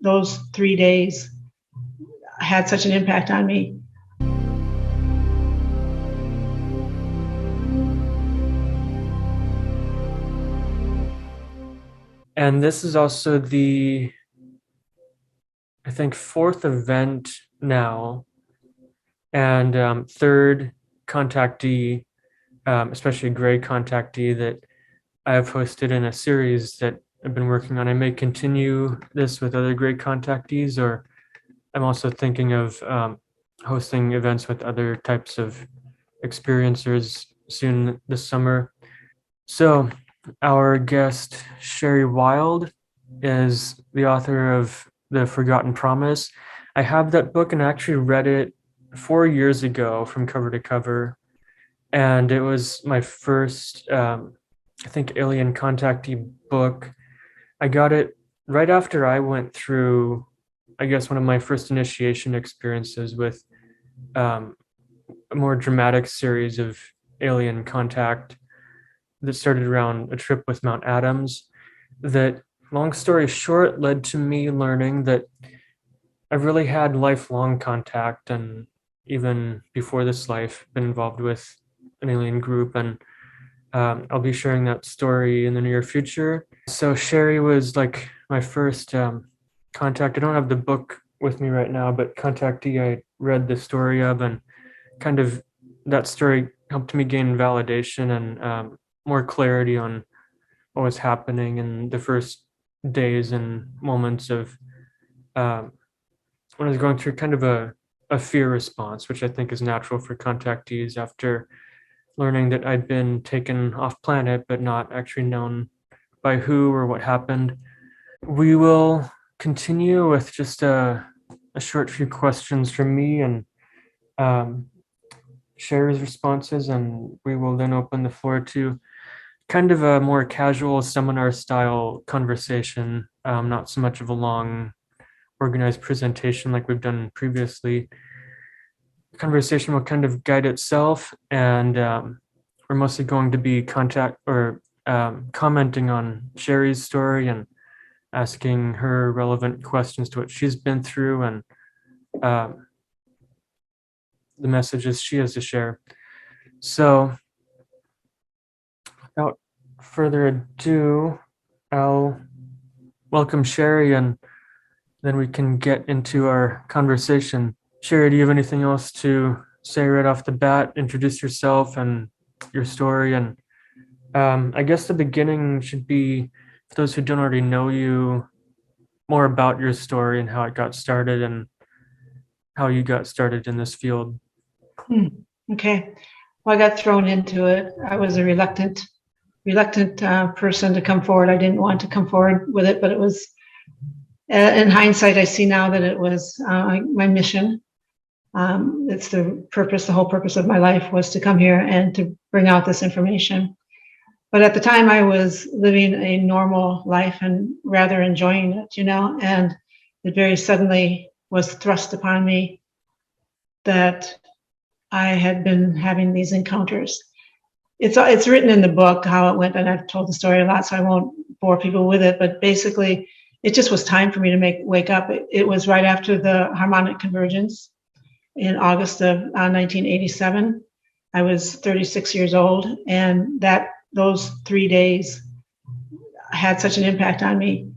those 3 days had such an impact on me. And this is also the, I think, fourth event now, and third contactee, especially gray contactee, that I have hosted in a series that I've been working on. I may continue this with other gray contactees, or I'm also thinking of hosting events with other types of experiencers soon this summer. So our guest, Sherry Wilde, is the author of The Forgotten Promise. I have that book and I actually read it 4 years ago from cover to cover. And it was my first, I think, alien contactee book. I got it right after I went through, I guess, one of my first initiation experiences with a more dramatic series of alien contact that started around a trip with Mount Adams. That, long story short, led to me learning that I've really had lifelong contact, and even before this life, been involved with an alien group. And I'll be sharing that story in the near future. So Sherry was like my first contact. I don't have the book with me right now, but contactee I read the story of, and kind of that story helped me gain validation and more clarity on what was happening in the first days and moments of when I was going through kind of a fear response, which I think is natural for contactees after learning that I'd been taken off planet, but not actually known by who or what happened. We will continue with just a short few questions from me and Sherry's responses, and we will then open the floor to kind of a more casual seminar style conversation, not so much of a long organized presentation like we've done previously. The conversation will kind of guide itself, and we're mostly going to be commenting on Sherry's story and asking her relevant questions to what she's been through and the messages she has to share. So without further ado, I'll welcome Sherry, and then we can get into our conversation. Sherry, do you have anything else to say right off the bat? Introduce yourself and your story. And I guess the beginning should be, for those who don't already know you, more about your story and how it got started and how you got started in this field. Okay. Well, I got thrown into it. I was a reluctant person to come forward. I didn't want to come forward with it, but it was, in hindsight, I see now that it was my mission. It's the whole purpose of my life was to come here and to bring out this information. But at the time I was living a normal life and rather enjoying it, and it very suddenly was thrust upon me that I had been having these encounters. It's written in the book how it went, and I've told the story a lot, so I won't bore people with it, but basically it just was time for me to wake up. It was right after the harmonic convergence in August of 1987. I was 36 years old, and those 3 days had such an impact on me.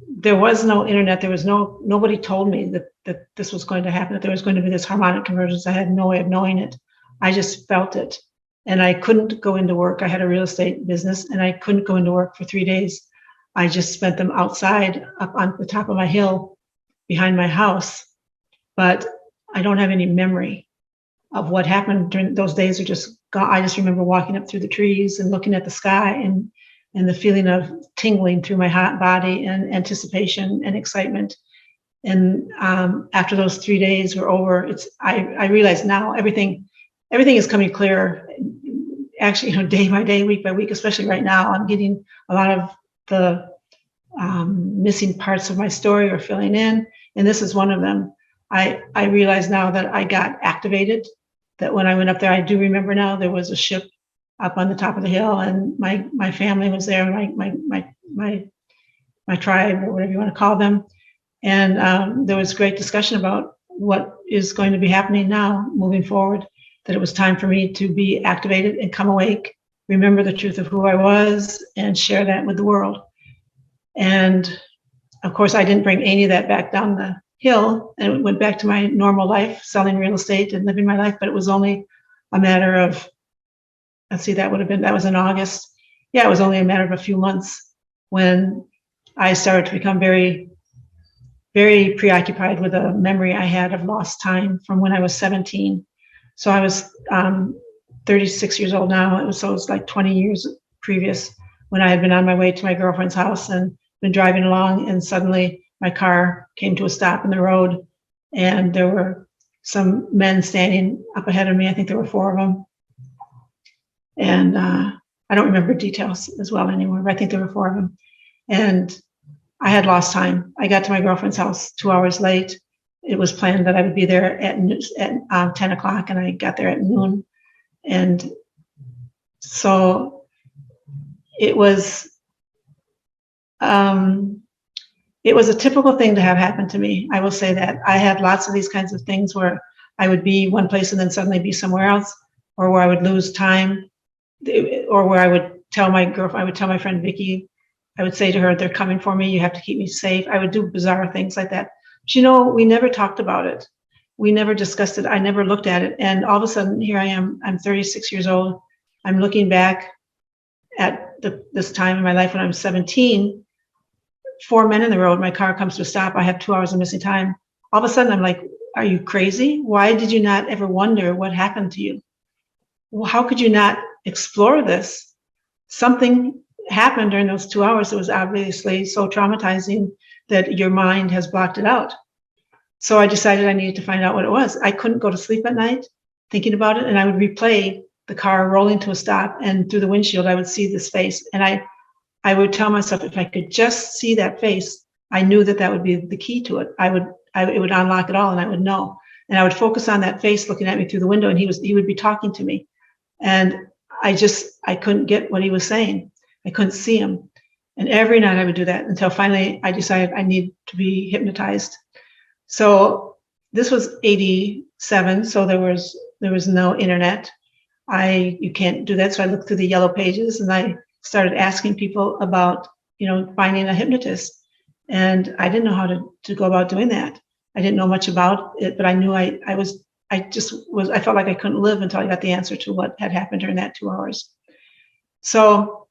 There was no internet. There was nobody told me that this was going to happen, that there was going to be this harmonic convergence. I had no way of knowing it. I just felt it. And I couldn't go into work. I had a real estate business, and I couldn't go into work for 3 days. I just spent them outside up on the top of my hill behind my house. But I don't have any memory of what happened during those days. Are just gone. I just remember walking up through the trees and looking at the sky and the feeling of tingling through my hot body and anticipation and excitement. And after those 3 days were over, I realize now everything is coming clearer. Actually, day by day, week by week, especially right now, I'm getting a lot of the missing parts of my story are filling in, and this is one of them. I realize now that I got activated, that when I went up there, I do remember now there was a ship up on the top of the hill, and my family was there, my tribe, or whatever you want to call them. And there was great discussion about what is going to be happening now moving forward, that it was time for me to be activated and come awake, remember the truth of who I was, and share that with the world. And of course, I didn't bring any of that back down the hill, and went back to my normal life, selling real estate and living my life. But it was only a matter of, let's see, that was in August. Yeah, it was only a matter of a few months when I started to become very, very preoccupied with a memory I had of lost time from when I was 17. So I was 36 years old now. So it was like 20 years previous, when I had been on my way to my girlfriend's house and been driving along, and suddenly my car came to a stop in the road, and there were some men standing up ahead of me. I think there were 4 of them. And I don't remember details as well anymore, but I think there were 4 of them. And I had lost time. I got to my girlfriend's house 2 hours late. It was planned that I would be there at 10 o'clock, and I got there at noon. And so it was a typical thing to have happen to me. I will say that. I had lots of these kinds of things where I would be one place and then suddenly be somewhere else, or where I would lose time, or where I would tell my girlfriend, I would tell my friend Vicky, I would say to her, they're coming for me, you have to keep me safe. I would do bizarre things like that. But we never talked about it. We never discussed it. I never looked at it. And all of a sudden, here I am, I'm 36 years old. I'm looking back at this time in my life when I'm 17, 4 men in the road, my car comes to a stop, I have 2 hours of missing time. All of a sudden, I'm like, are you crazy? Why did you not ever wonder what happened to you? Well, how could you not explore this? Something happened during those 2 hours that was obviously so traumatizing that your mind has blocked it out. So I decided I needed to find out what it was. I couldn't go to sleep at night thinking about it, and I would replay the car rolling to a stop, and through the windshield, I would see this face. And I would tell myself, if I could just see that face, I knew that would be the key to it. It would unlock it all, and I would know. And I would focus on that face looking at me through the window, and he would be talking to me. And I couldn't get what he was saying. I couldn't see him. And every night I would do that until finally I decided I need to be hypnotized. So this was 87. So there was no internet. You can't do that. So I looked through the yellow pages, and I started asking people about, finding a hypnotist. And I didn't know how to go about doing that. I didn't know much about it, but I knew I felt like I couldn't live until I got the answer to what had happened during that 2 hours. So,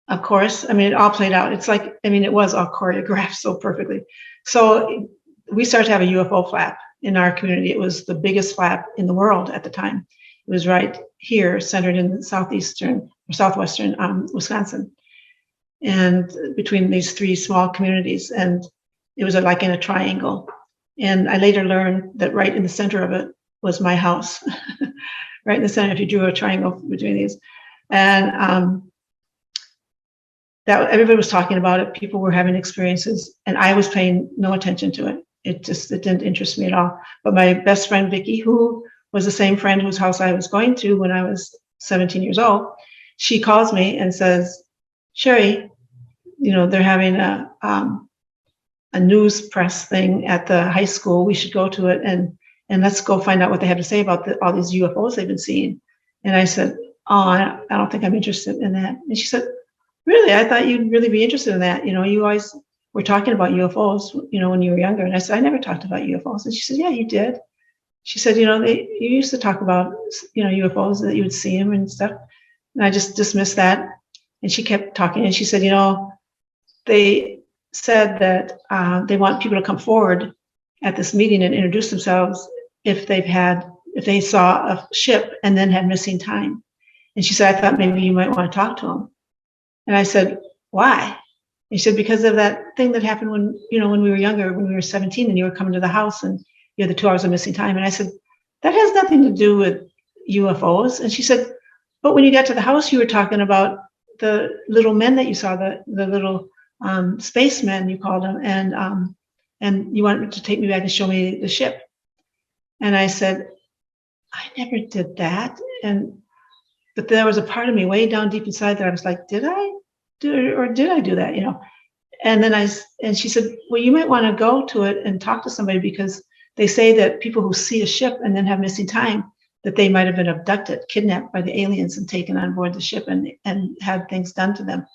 of course, it all played out. It's like, it was all choreographed so perfectly. So we started to have a UFO flap in our community. It was the biggest flap in the world at the time. It was right here, centered in southwestern Wisconsin, and between these 3 small communities. And it was like in a triangle. And I later learned that right in the center of it was my house, right in the center, if you drew a triangle between these. And that everybody was talking about it. People were having experiences, and I was paying no attention to it. It didn't interest me at all. But my best friend, Vicky, who was the same friend whose house I was going to when I was 17 years old, she calls me and says, Sherry, they're having a news press thing at the high school. We should go to it and let's go find out what they have to say about all these UFOs they've been seeing. And I said, oh, I don't think I'm interested in that. And she said, really? I thought you'd really be interested in that. You always were talking about UFOs, when you were younger. And I said, I never talked about UFOs. And she said, yeah, you did. She said, you used to talk about, UFOs, that you would see them and stuff. And I just dismissed that. And she kept talking. And she said, they said that they want people to come forward at this meeting and introduce themselves if they saw a ship and then had missing time. And she said, I thought maybe you might want to talk to them. And I said, why? And she said, because of that thing that happened when we were younger, when we were 17 and you were coming to the house and you had the 2 hours of missing time. And I said, that has nothing to do with UFOs. And she said, but when you got to the house, you were talking about the little men that you saw, the little spacemen, you called them, and you wanted to take me back and show me the ship. And I said, I never did that. But there was a part of me way down deep inside that I was like, did I do that? And then and she said, well, you might want to go to it and talk to somebody, because they say that people who see a ship and then have missing time, that they might have been abducted, kidnapped by the aliens and taken on board the ship and had things done to them.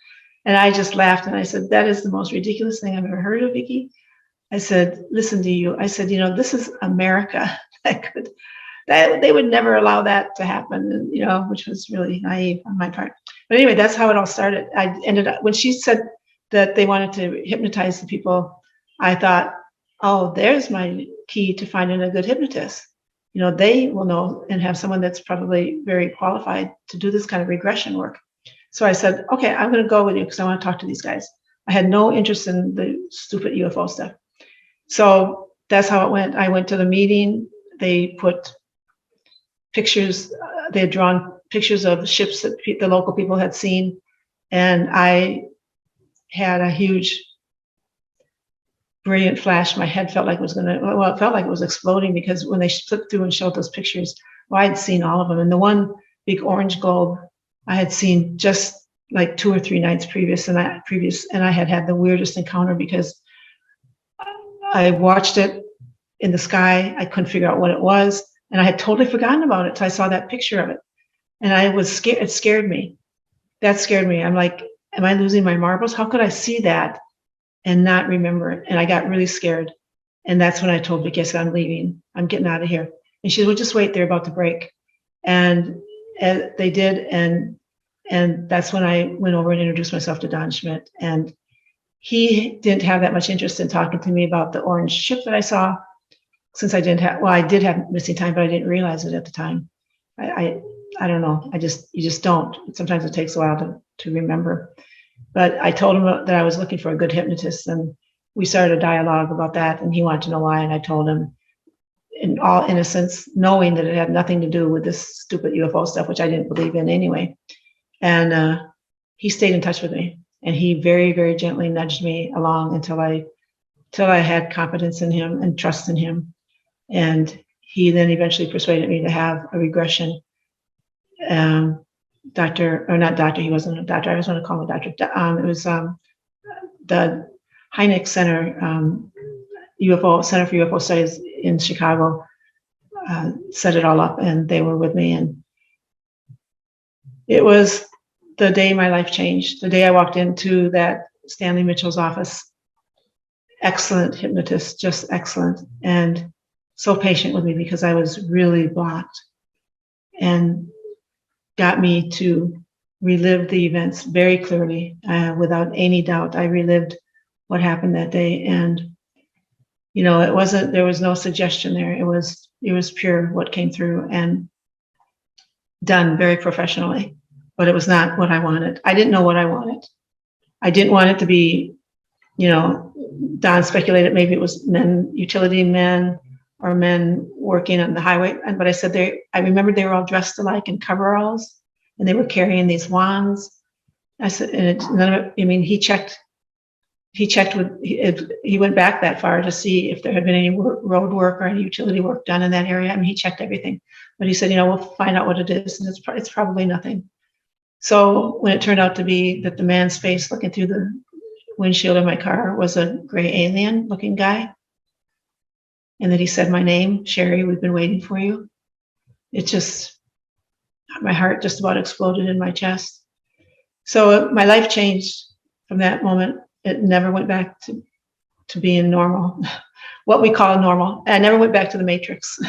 And I just laughed and I said, that is the most ridiculous thing I've ever heard of, Vicki. I said, listen to you. I said, this is America. They would never allow that to happen, and, which was really naive on my part. But anyway, that's how it all started. I ended up, when she said that they wanted to hypnotize the people, I thought, oh, there's my key to finding a good hypnotist. They will know and have someone that's probably very qualified to do this kind of regression work. So I said, okay, I'm going to go with you because I want to talk to these guys. I had no interest in the stupid UFO stuff. So that's how it went. I went to the meeting. They put pictures, they had drawn pictures of ships that the local people had seen. And I had a huge, brilliant flash. My head felt like it was it felt like it was exploding, because when they flipped through and showed those pictures, I had seen all of them. And the one big orange globe I had seen just like 2 or 3 nights previous, and I had the weirdest encounter, because I watched it in the sky. I couldn't figure out what it was, and I had totally forgotten about it till I saw that picture of it, and I was scared. It scared me. That scared me. I'm like, am I losing my marbles? How could I see that and not remember it? And I got really scared, and that's when I told Vicky, I said, I'm leaving. I'm getting out of here. And she said, well, just wait. They're about to break. And they did, and that's when I went over and introduced myself to Don Schmidt. And he didn't have that much interest in talking to me about the orange ship that I saw, since I did have missing time, but I didn't realize it at the time. I don't know. You just don't. Sometimes it takes a while to remember. But I told him that I was looking for a good hypnotist, and we started a dialogue about that, and he wanted to know why. And I told him, in all innocence, knowing that it had nothing to do with this stupid UFO stuff, which I didn't believe in anyway. And he stayed in touch with me, and he very, very gently nudged me along until I had confidence in him and trust in him. And he then eventually persuaded me to have a regression doctor, or not doctor, he wasn't a doctor, I always want to call him a doctor. It was the Hynek Center, Center for UFO Studies in Chicago, set it all up, and they were with me. And it was the day my life changed, the day I walked into that Stanley Mitchell's office. Excellent hypnotist, just excellent, and so patient with me, because I was really blocked, and got me to relive the events very clearly, without any doubt. I relived what happened that day, and there was no suggestion there. It was pure what came through, and done very professionally. But it was not what I wanted. I didn't know what I wanted. I didn't want it to be, Don speculated maybe it was utility men or men working on the highway. But I said, I remembered they were all dressed alike in coveralls, and they were carrying these wands. I said, he checked he went back that far to see if there had been any road work or any utility work done in that area. He checked everything, but he said, we'll find out what it is, and it's probably nothing. So when it turned out to be that the man's face looking through the windshield of my car was a gray alien looking guy, and that he said my name, Sherry, we've been waiting for you, my heart just about exploded in my chest. So my life changed from that moment. It never went back to being normal, what we call normal. I never went back to the matrix.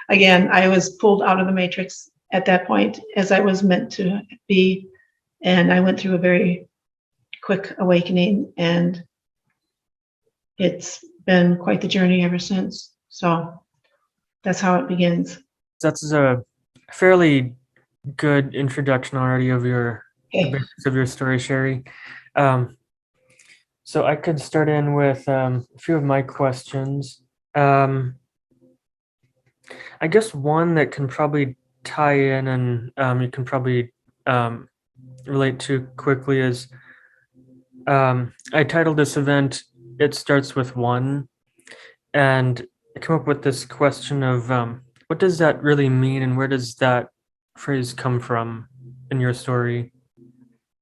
Again, I was pulled out of the matrix at that point, as I was meant to be. And I went through a very quick awakening, and it's been quite the journey ever since. So that's how it begins. That's a fairly good introduction already of your story, Sherry. So I could start in with a few of my questions. I guess one that can probably tie in, and you can probably relate to quickly, is I titled this event, It Starts With One, and I came up with this question of what does that really mean, and where does that phrase come from in your story?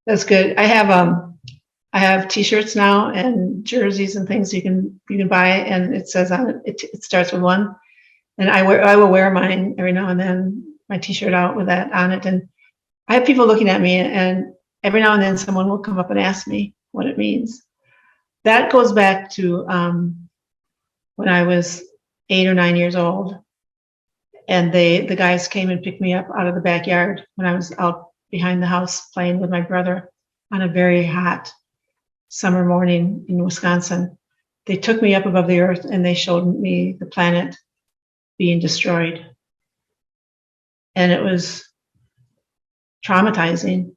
That's good. I have I have T-shirts now and jerseys and things you can buy, and it says on it, it starts with 1. And I will wear mine every now and then, my T-shirt out with that on it. And I have people looking at me, and every now and then someone will come up and ask me what it means. That goes back to when I was 8 or 9 years old, and the guys came and picked me up out of the backyard when I was out behind the house playing with my brother on a very hot summer morning in Wisconsin. They took me up above the earth and they showed me the planet being destroyed. And it was traumatizing.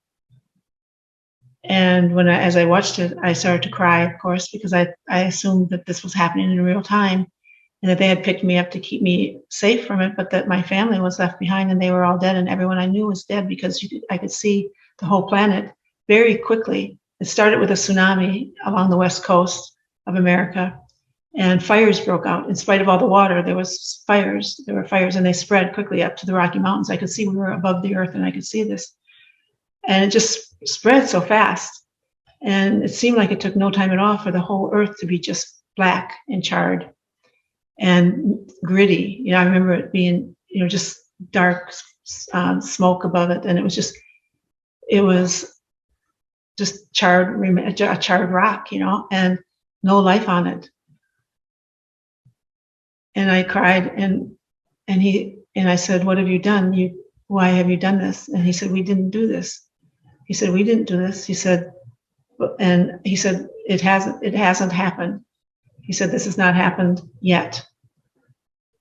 And as I watched it, I started to cry, of course, because I assumed that this was happening in real time and that they had picked me up to keep me safe from it, but that my family was left behind and they were all dead and everyone I knew was dead, because I could see the whole planet very quickly. It started with a tsunami along the west coast of America, and fires broke out. In spite of all the water, there were fires, and they spread quickly up to the Rocky Mountains. I could see we were above the earth and I could see this. And it just spread so fast. And it seemed like it took no time at all for the whole earth to be just black and charred and gritty. You know, I remember it being, just dark smoke above it. And it was just charred rock, and no life on it. And I cried, and I said, "What have you done? Why have you done this?" And he said, "We didn't do this." He said, "We didn't do this." He said, "It hasn't happened." He said, "This has not happened yet."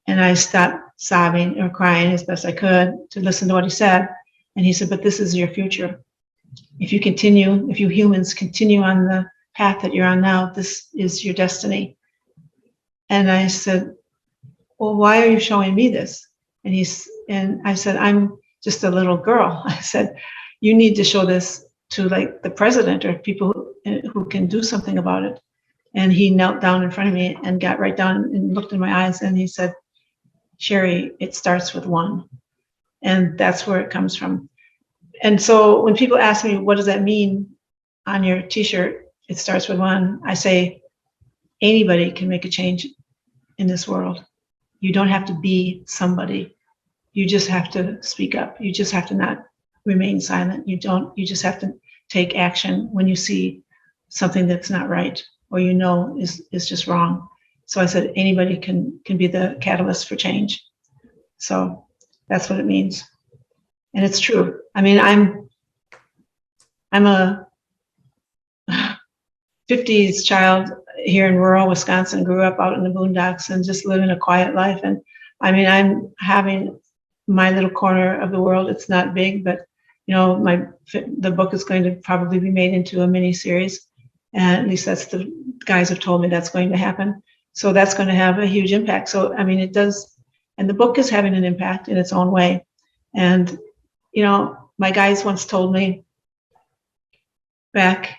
And I stopped sobbing or crying as best I could to listen to what he said. And he said, "But this is your future. If you humans continue on the path that you're on now, this is your destiny." And I said, "Well, why are you showing me this?" And I said, "I'm just a little girl." I said, "You need to show this to like the president or people who can do something about it." And he knelt down in front of me and got right down and looked in my eyes, and he said, "Sherry, it starts with 1." And that's where it comes from. And so when people ask me, "What does that mean on your T-shirt? It starts with 1." I say, anybody can make a change in this world. You don't have to be somebody. You just have to speak up. You just have to not remain silent. You just have to take action when you see something that's not right or is just wrong. So I said, anybody can be the catalyst for change. So that's what it means. And it's true. I mean, I'm a 50s child here in rural Wisconsin, grew up out in the boondocks and just living a quiet life. And I mean, I'm having my little corner of the world. It's not big, but the book is going to probably be made into a mini series. And at least that's the guys have told me that's going to happen. So that's going to have a huge impact. So, I mean, it does. And the book is having an impact in its own way. And, my guys once told me back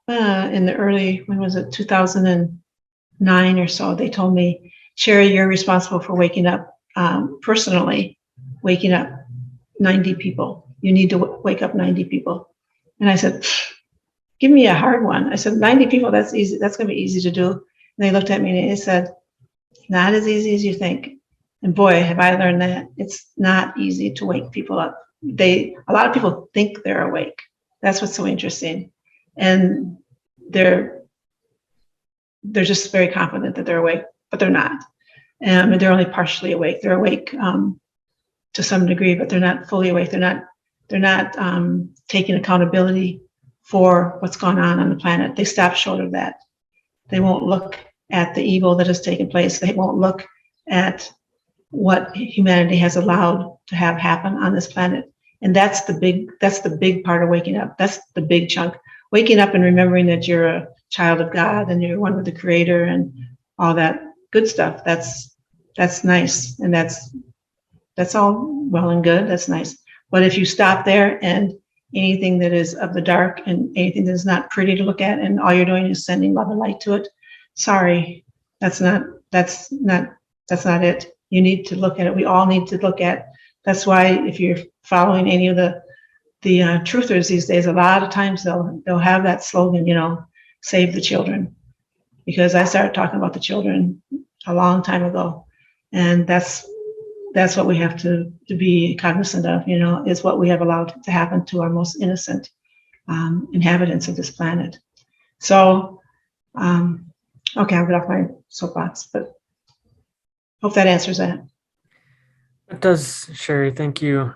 in the early, when was it, 2009 or so, they told me, "Sherry, you're responsible for waking up, personally, waking up 90 people. You need to wake up 90 people." And I said, "Give me a hard one." I said, 90 people, that's easy. That's going to be easy to do. And they looked at me and they said, "Not as easy as you think." And boy, have I learned that. It's not easy to wake people up. A lot of people think they're awake. That's what's so interesting. And they're just very confident that they're awake, but they're not. And they're only partially awake. They're awake to some degree, but they're not fully awake. They're not taking accountability for what's going on the planet. They stop short of that. They won't look at the evil that has taken place. They won't look at what humanity has allowed to have happen on this planet. And that's the big part of waking up. That's the big chunk. Waking up and remembering that you're a child of God and you're one with the Creator and all that good stuff. That's nice. And that's all well and good. That's nice. But if you stop there and anything that is of the dark and anything that's not pretty to look at and all you're doing is sending love and light to it, sorry, that's not it. You need to look at it. We all need to look at. That's why if you're following any of the truthers these days, a lot of times they'll have that slogan, you know, save the children, because I started talking about the children a long time ago, and that's what we have to be cognizant of, you know, is what we have allowed to happen to our most innocent inhabitants of this planet. So, okay, I'll get off my soapbox, but hope that answers that. It does, Sherry. Thank you.